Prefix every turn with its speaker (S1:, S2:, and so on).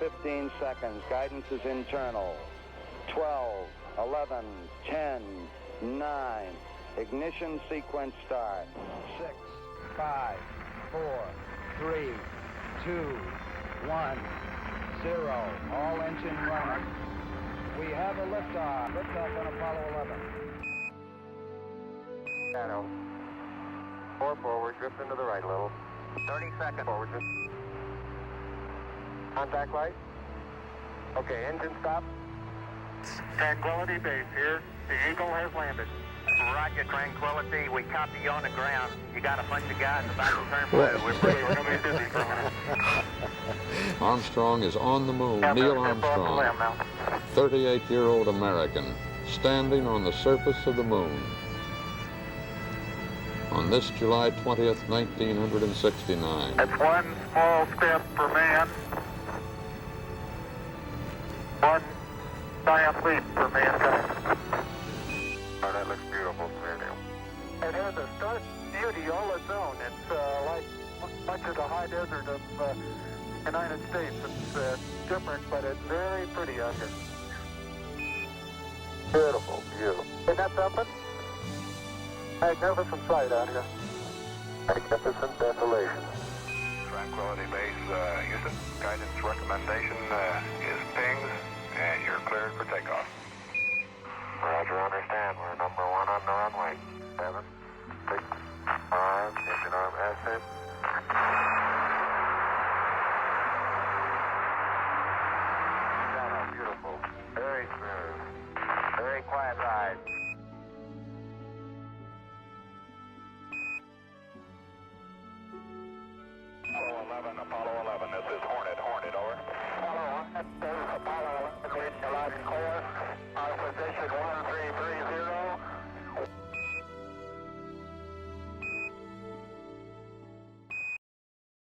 S1: 15 seconds. Guidance is internal. 12, 11, 10, 9. Ignition sequence start. 6, 5, 4, 3, 2, 1, 0. All engine running. We have a liftoff. Liftoff on Apollo 11.
S2: Shadow. 4 forward, drift into the right a little. 30 seconds forward, drift. Contact light. Okay, engine stop.
S3: Tranquility Base here. The Eagle has landed.
S4: Roger, Tranquility. We copy you on the ground. You got a bunch of guys about to turn blue. We're
S3: We're going to be busy for a minute.
S5: Armstrong is on the moon.
S3: Yeah,
S5: Neil
S3: step off the
S5: Armstrong,
S3: limb now.
S5: 38-year-old American, standing on the surface of the moon. On this July 20th, 1969.
S3: That's one small step for man, one giant leap for mankind.
S2: Oh, that looks beautiful, sir.
S3: It has a stark beauty all its own. It's like much of the high desert of the United States. It's different, but it's very pretty out here.
S2: Beautiful view.
S3: Isn't that something? Magnificent sight out here.
S2: Magnificent desolation.
S6: Tranquility Base, Houston. Guidance recommendation is pings, and you're cleared for takeoff.
S2: Roger, understand. We're number 1 on the runway. 7, 6, 5, engine arm ascent. Shadow, beautiful. Very smooth. Very quiet ride.
S6: Apollo 11, this is Hornet, over.
S3: Apollo 1, this is Apollo 11, reading the loud and clear. Our position 1